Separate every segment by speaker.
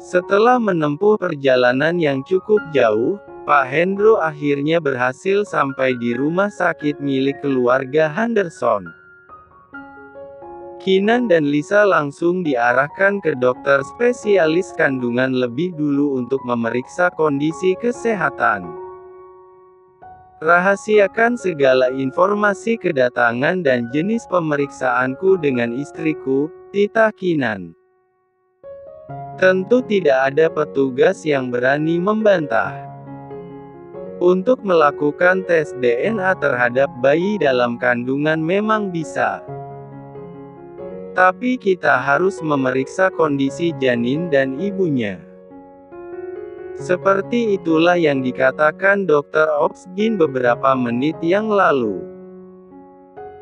Speaker 1: Setelah menempuh perjalanan yang cukup jauh, Pak Hendro akhirnya berhasil sampai di rumah sakit milik keluarga Henderson. Keenan dan Lisa langsung diarahkan ke dokter spesialis kandungan lebih dulu untuk memeriksa kondisi kesehatan. Rahasiakan segala informasi kedatangan dan jenis pemeriksaanku dengan istriku, titah Keenan. Tentu tidak ada petugas yang berani membantah. Untuk melakukan tes DNA terhadap bayi dalam kandungan memang bisa. Tapi kita harus memeriksa kondisi janin dan ibunya. Seperti itulah yang dikatakan Dr. Oxgin beberapa menit yang lalu.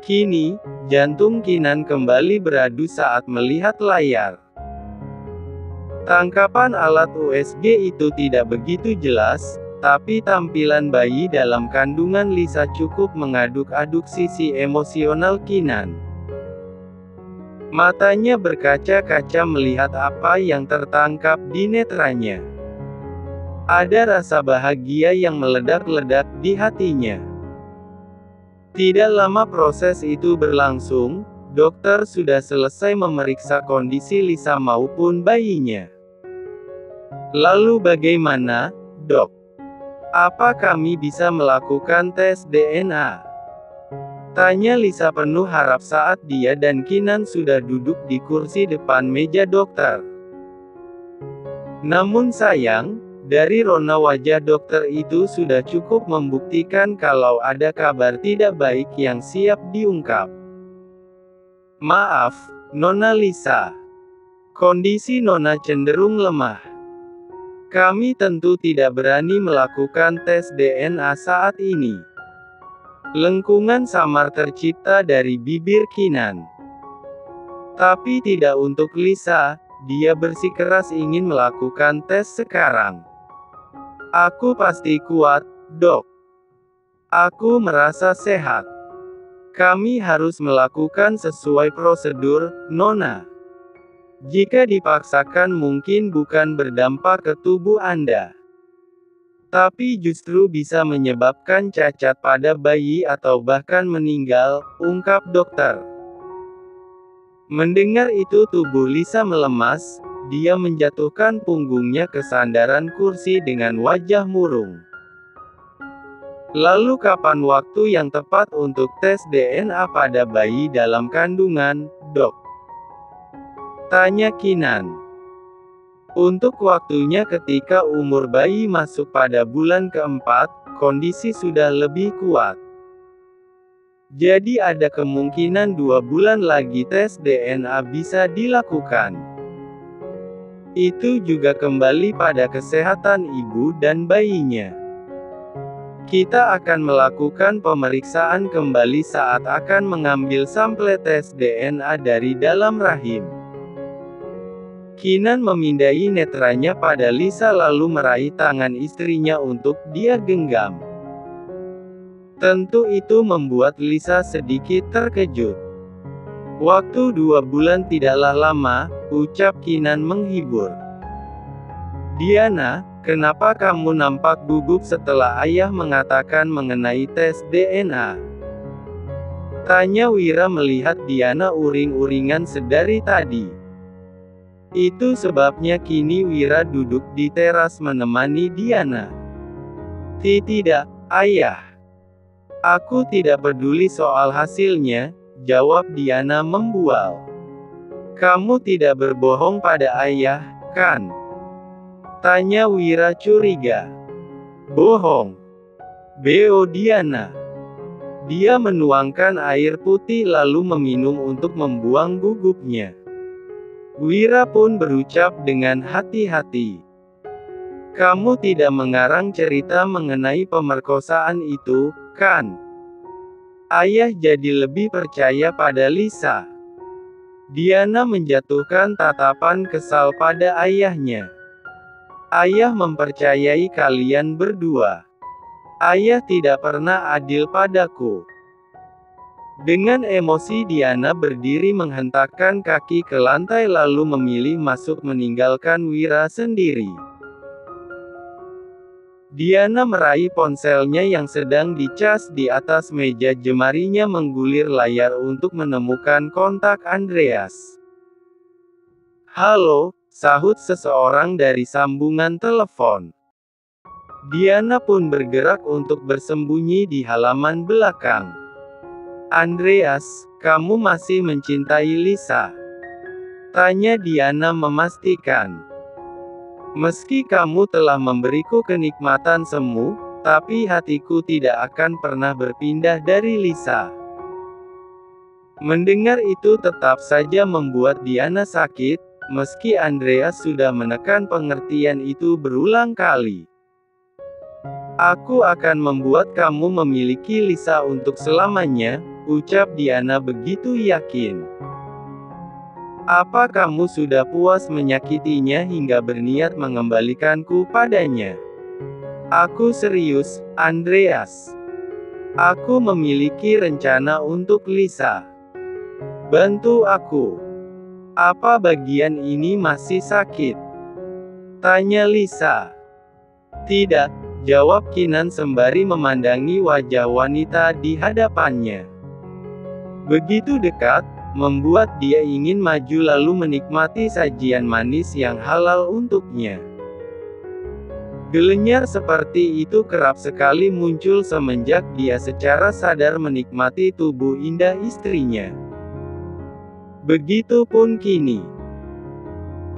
Speaker 1: Kini, jantung Keenan kembali beradu saat melihat layar. Tangkapan alat USG itu tidak begitu jelas, tapi tampilan bayi dalam kandungan Lisa cukup mengaduk-aduk sisi emosional Keenan. Matanya berkaca-kaca melihat apa yang tertangkap di netranya. Ada rasa bahagia yang meledak-ledak di hatinya. Tidak lama proses itu berlangsung, dokter sudah selesai memeriksa kondisi Lisa maupun bayinya. Lalu bagaimana, Dok? Apa kami bisa melakukan tes DNA? Tanya Lisa penuh harap saat dia dan Keenan sudah duduk di kursi depan meja dokter. Namun sayang, dari rona wajah dokter itu sudah cukup membuktikan kalau ada kabar tidak baik yang siap diungkap. Maaf, Nona Lisa. Kondisi Nona cenderung lemah. Kami tentu tidak berani melakukan tes DNA saat ini. Lengkungan samar tercipta dari bibir Keenan. Tapi tidak untuk Lisa, dia bersikeras ingin melakukan tes sekarang. Aku pasti kuat, Dok. Aku merasa sehat. Kami harus melakukan sesuai prosedur, Nona. Jika dipaksakan mungkin bukan berdampak ke tubuh Anda. Tapi justru bisa menyebabkan cacat pada bayi atau bahkan meninggal, ungkap dokter. Mendengar itu tubuh Lisa melemas, dia menjatuhkan punggungnya ke sandaran kursi dengan wajah murung. Lalu kapan waktu yang tepat untuk tes DNA pada bayi dalam kandungan, Dok? Tanya Keenan. Untuk waktunya ketika umur bayi masuk pada bulan keempat, kondisi sudah lebih kuat. Jadi ada kemungkinan 2 bulan lagi tes DNA bisa dilakukan. Itu juga kembali pada kesehatan ibu dan bayinya. Kita akan melakukan pemeriksaan kembali saat akan mengambil sampel tes DNA dari dalam rahim. Keenan memindai netranya pada Lisa lalu meraih tangan istrinya untuk dia genggam. Tentu itu membuat Lisa sedikit terkejut. Waktu 2 bulan tidaklah lama, ucap Keenan menghibur. Diana, kenapa kamu nampak gugup setelah ayah mengatakan mengenai tes DNA? Tanya Wira melihat Diana uring-uringan sedari tadi. Itu sebabnya kini Wira duduk di teras menemani Diana. Tidak, ayah. Aku tidak peduli soal hasilnya, jawab Diana membual. Kamu tidak berbohong pada ayah, kan? Tanya Wira curiga. Bohong. Beo Diana. Dia menuangkan air putih lalu meminum untuk membuang gugupnya. Wira pun berucap dengan hati-hati. Kamu tidak mengarang cerita mengenai pemerkosaan itu, kan? Ayah jadi lebih percaya pada Lisa. Diana menjatuhkan tatapan kesal pada ayahnya. Ayah mempercayai kalian berdua. Ayah tidak pernah adil padaku. Dengan emosi Diana berdiri menghentakkan kaki ke lantai lalu memilih masuk meninggalkan Wira sendiri. Diana meraih ponselnya yang sedang dicas di atas meja, jemarinya menggulir layar untuk menemukan kontak Andreas. "Halo," sahut seseorang dari sambungan telepon. Diana pun bergerak untuk bersembunyi di halaman belakang. "Andreas, kamu masih mencintai Lisa?" tanya Diana memastikan. "Meski kamu telah memberiku kenikmatan semu, tapi hatiku tidak akan pernah berpindah dari Lisa." Mendengar itu tetap saja membuat Diana sakit, meski Andreas sudah menekan pengertian itu berulang kali. "Aku akan membuat kamu memiliki Lisa untuk selamanya," ucap Diana begitu yakin. "Apa kamu sudah puas menyakitinya hingga berniat mengembalikanku padanya?" "Aku serius, Andreas. Aku memiliki rencana untuk Lisa. Bantu aku." "Apa bagian ini masih sakit?" tanya Lisa. "Tidak," jawab Kinan sembari memandangi wajah wanita di hadapannya. Begitu dekat, membuat dia ingin maju lalu menikmati sajian manis yang halal untuknya. Gelenyar seperti itu kerap sekali muncul semenjak dia secara sadar menikmati tubuh indah istrinya. Begitupun kini.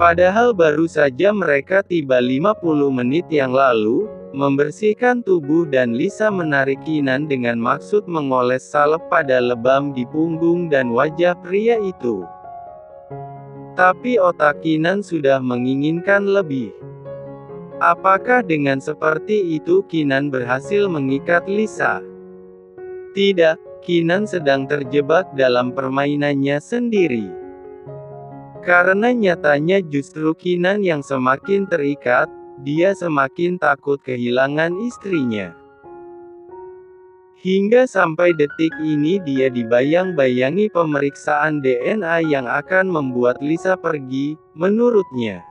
Speaker 1: Padahal baru saja mereka tiba 50 menit yang lalu, membersihkan tubuh dan Lisa menarik Kinan dengan maksud mengoles salep pada lebam di punggung dan wajah pria itu. Tapi otak Kinan sudah menginginkan lebih. Apakah dengan seperti itu Kinan berhasil mengikat Lisa? Tidak, Kinan sedang terjebak dalam permainannya sendiri. Karena nyatanya justru Kinan yang semakin terikat, dia semakin takut kehilangan istrinya. Hingga sampai detik ini dia dibayang-bayangi pemeriksaan DNA yang akan membuat Lisa pergi, menurutnya.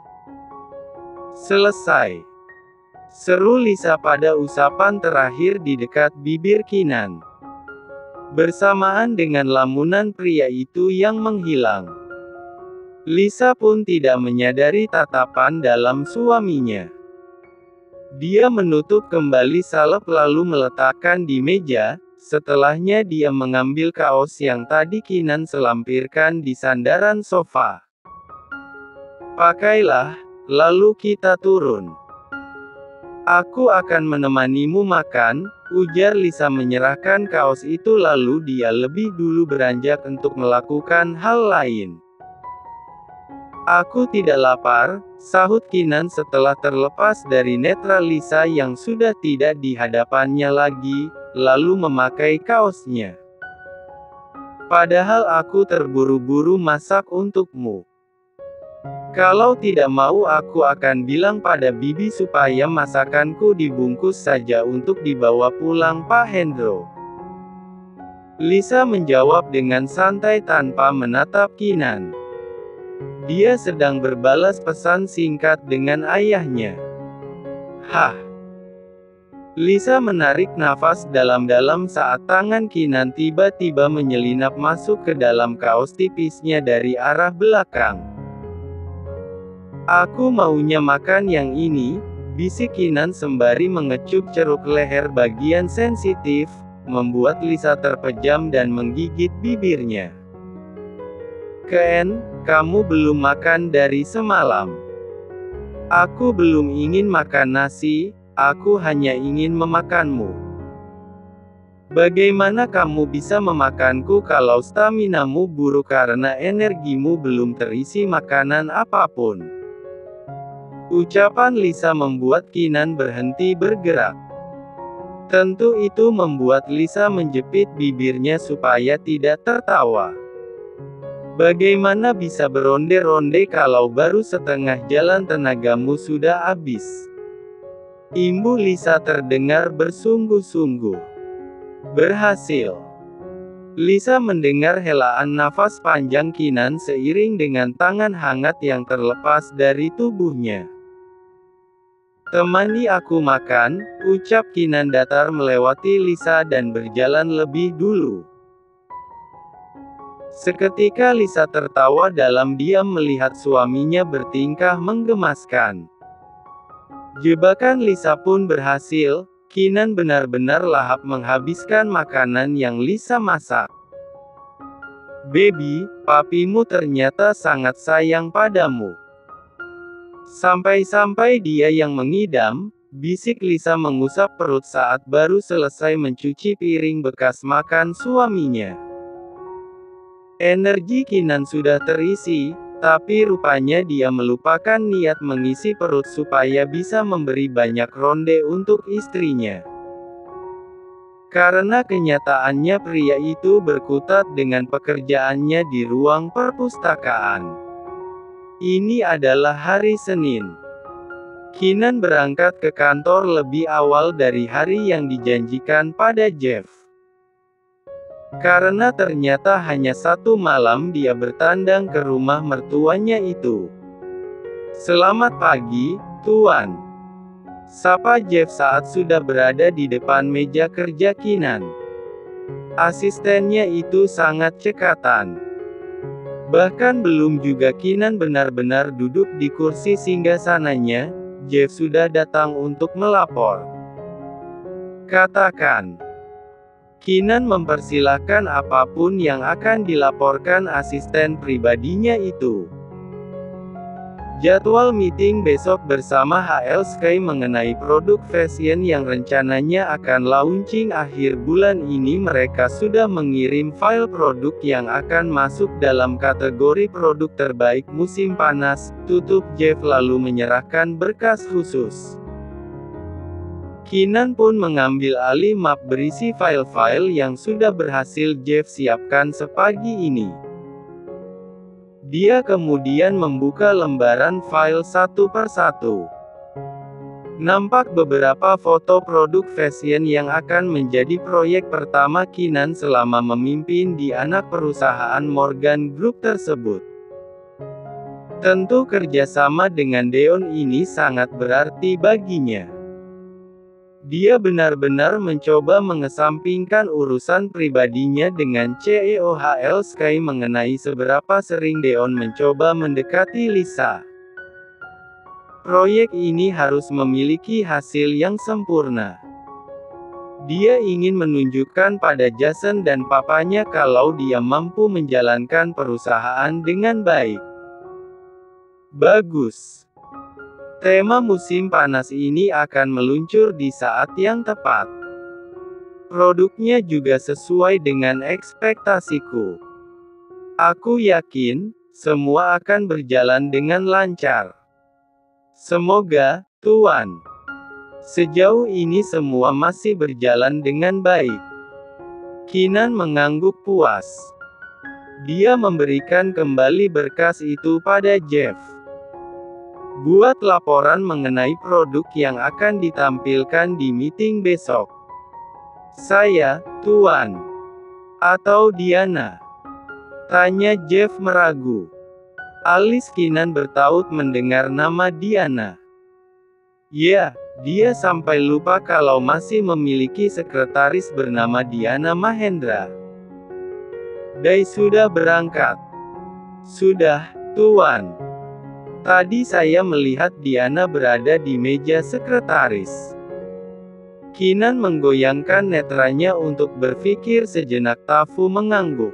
Speaker 1: "Selesai," seru Lisa pada usapan terakhir di dekat bibir Kinan. Bersamaan dengan lamunan pria itu yang menghilang, Lisa pun tidak menyadari tatapan dalam suaminya. Dia menutup kembali salep lalu meletakkan di meja, setelahnya dia mengambil kaos yang tadi Kinan selampirkan di sandaran sofa. "Pakailah, lalu kita turun. Aku akan menemanimu makan," ujar Lisa menyerahkan kaos itu lalu dia lebih dulu beranjak untuk melakukan hal lain. "Aku tidak lapar," sahut Kinan setelah terlepas dari netra Lisa yang sudah tidak di hadapannya lagi, lalu memakai kaosnya. "Padahal aku terburu-buru masak untukmu. Kalau tidak mau aku akan bilang pada Bibi supaya masakanku dibungkus saja untuk dibawa pulang Pak Hendro." Lisa menjawab dengan santai tanpa menatap Kinan. Dia sedang berbalas pesan singkat dengan ayahnya. "Hah?" Lisa menarik nafas dalam-dalam saat tangan Kinan tiba-tiba menyelinap masuk ke dalam kaos tipisnya dari arah belakang. "Aku maunya makan yang ini," bisik Kinan sembari mengecup ceruk leher bagian sensitif, membuat Lisa terpejam dan menggigit bibirnya. "Ken, kamu belum makan dari semalam." "Aku belum ingin makan nasi, aku hanya ingin memakanmu." "Bagaimana kamu bisa memakanku kalau staminamu buruk karena energimu belum terisi makanan apapun?" Ucapan Lisa membuat Kinan berhenti bergerak. Tentu itu membuat Lisa menjepit bibirnya supaya tidak tertawa. "Bagaimana bisa beronde-ronde kalau baru setengah jalan tenagamu sudah habis?" Imbu Lisa terdengar bersungguh-sungguh. "Berhasil. Lisa mendengar helaan nafas panjang Kinan seiring dengan tangan hangat yang terlepas dari tubuhnya. "Temani aku makan," ucap Kinan datar melewati Lisa dan berjalan lebih dulu. Seketika Lisa tertawa dalam diam melihat suaminya bertingkah menggemaskan. Jebakan Lisa pun berhasil. Kinan benar-benar lahap menghabiskan makanan yang Lisa masak. "Baby, papimu ternyata sangat sayang padamu." Sampai-sampai dia yang mengidam, bisik Lisa mengusap perut saat baru selesai mencuci piring bekas makan suaminya. Energi Kinan sudah terisi, tapi rupanya dia melupakan niat mengisi perut supaya bisa memberi banyak ronde untuk istrinya. Karena kenyataannya pria itu berkutat dengan pekerjaannya di ruang perpustakaan. Ini adalah hari Senin. Kinan berangkat ke kantor lebih awal dari hari yang dijanjikan pada Jeff. Karena ternyata hanya satu malam dia bertandang ke rumah mertuanya itu. "Selamat pagi, Tuan," sapa Jeff saat sudah berada di depan meja kerja Kinan. Asistennya itu sangat cekatan. Bahkan belum juga Kinan benar-benar duduk di kursi singgasananya, Jeff sudah datang untuk melapor. "Katakan." Kinan mempersilahkan apapun yang akan dilaporkan asisten pribadinya itu. Jadwal meeting besok bersama HL Sky mengenai produk fashion yang rencananya akan launching akhir bulan ini. Mereka sudah mengirim file produk yang akan masuk dalam kategori produk terbaik musim panas, tutup Jeff lalu menyerahkan berkas khusus. Kinan pun mengambil alih map berisi file-file yang sudah berhasil Jeff siapkan sepagi ini. Dia kemudian membuka lembaran file satu persatu. Nampak beberapa foto produk fashion yang akan menjadi proyek pertama Kinan selama memimpin di anak perusahaan Morgan Group tersebut. Tentu kerjasama dengan Deon ini sangat berarti baginya. Dia benar-benar mencoba mengesampingkan urusan pribadinya dengan CEO HL Sky mengenai seberapa sering Deon mencoba mendekati Lisa. Proyek ini harus memiliki hasil yang sempurna. Dia ingin menunjukkan pada Jason dan papanya kalau dia mampu menjalankan perusahaan dengan baik. Bagus. Tema musim panas ini akan meluncur di saat yang tepat. Produknya juga sesuai dengan ekspektasiku. Aku yakin, semua akan berjalan dengan lancar. Semoga, Tuan. Sejauh ini semua masih berjalan dengan baik. Kinan mengangguk puas. Dia memberikan kembali berkas itu pada Jeff. "Buat laporan mengenai produk yang akan ditampilkan di meeting besok." "Saya, Tuan. Atau Diana?" tanya Jeff meragu. Alis Kinan bertaut mendengar nama Diana. Ya, dia sampai lupa kalau masih memiliki sekretaris bernama Diana Mahendra. "Dai sudah berangkat?" "Sudah, Tuan. Tadi saya melihat Diana berada di meja sekretaris." Kinan menggoyangkan netranya untuk berpikir sejenak. Tafu mengangguk.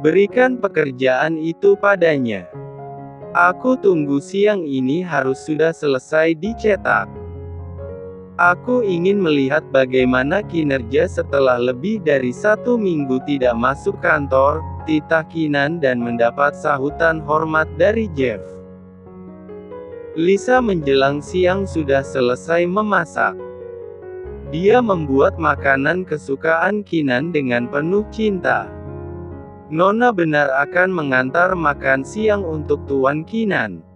Speaker 1: "Berikan pekerjaan itu padanya. Aku tunggu siang ini harus sudah selesai dicetak. Aku ingin melihat bagaimana kinerja setelah lebih dari 1 minggu tidak masuk kantor," titah Kinan dan mendapat sahutan hormat dari Jeff. Lisa menjelang siang sudah selesai memasak. Dia membuat makanan kesukaan Kinan dengan penuh cinta. "Nona benar akan mengantar makan siang untuk Tuan Kinan?"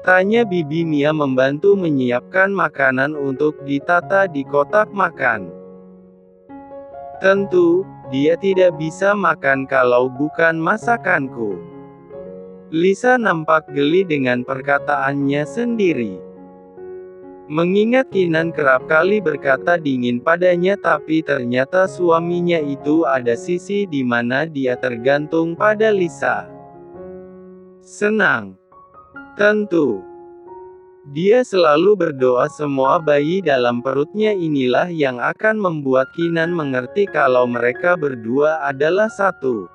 Speaker 1: tanya Bibi Mia membantu menyiapkan makanan untuk ditata di kotak makan. Tentu, dia tidak bisa makan kalau bukan masakanku. Lisa nampak geli dengan perkataannya sendiri. Mengingat Kinan kerap kali berkata dingin padanya, tapi ternyata suaminya itu ada sisi di mana dia tergantung pada Lisa. Senang. Tentu. Dia selalu berdoa semua bayi dalam perutnya inilah yang akan membuat Kinan mengerti kalau mereka berdua adalah satu.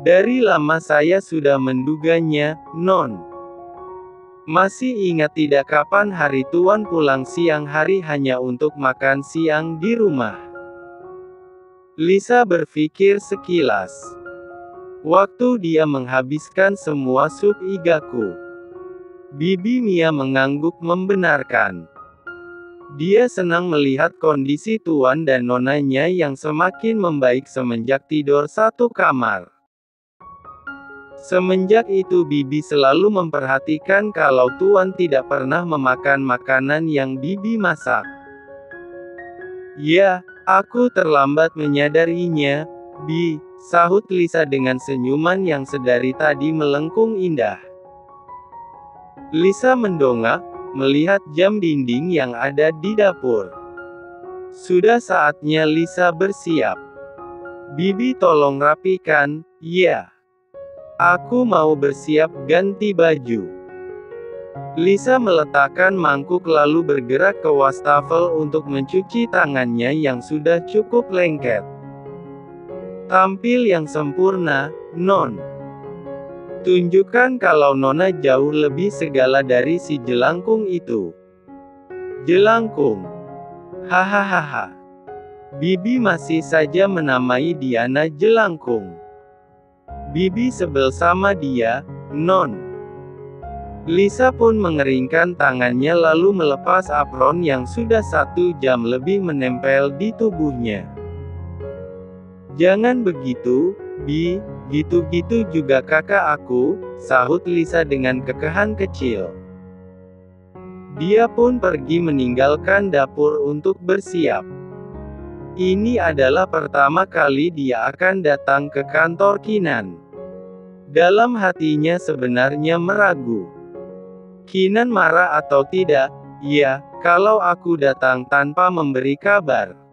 Speaker 1: Dari lama saya sudah menduganya, Non. Masih ingat tidak kapan hari Tuan pulang siang hari hanya untuk makan siang di rumah? Lisa berpikir sekilas. Waktu dia menghabiskan semua sup igaku. Bibi Mia mengangguk membenarkan. Dia senang melihat kondisi Tuan dan nonanya yang semakin membaik semenjak tidur satu kamar. Semenjak itu Bibi selalu memperhatikan kalau Tuan tidak pernah memakan makanan yang Bibi masak. Ya, aku terlambat menyadarinya, Bi, sahut Lisa dengan senyuman yang sedari tadi melengkung indah. Lisa mendongak, melihat jam dinding yang ada di dapur. Sudah saatnya Lisa bersiap. Bibi tolong rapikan, ya. Aku mau bersiap ganti baju. Lisa meletakkan mangkuk lalu bergerak ke wastafel untuk mencuci tangannya yang sudah cukup lengket. Tampil yang sempurna, Non. Tunjukkan kalau Nona jauh lebih segala dari si jelangkung itu. Jelangkung. Hahaha. Bibi masih saja menamai Diana jelangkung. Bibi sebel sama dia, Non. Lisa pun mengeringkan tangannya lalu melepas apron yang sudah 1 jam lebih menempel di tubuhnya. Jangan begitu, Bi, gitu-gitu juga kakak aku, sahut Lisa dengan kekehan kecil. Dia pun pergi meninggalkan dapur untuk bersiap. Ini adalah pertama kali dia akan datang ke kantor Kinan. Dalam hatinya sebenarnya meragu. Kinan marah atau tidak? Ya, kalau aku datang tanpa memberi kabar.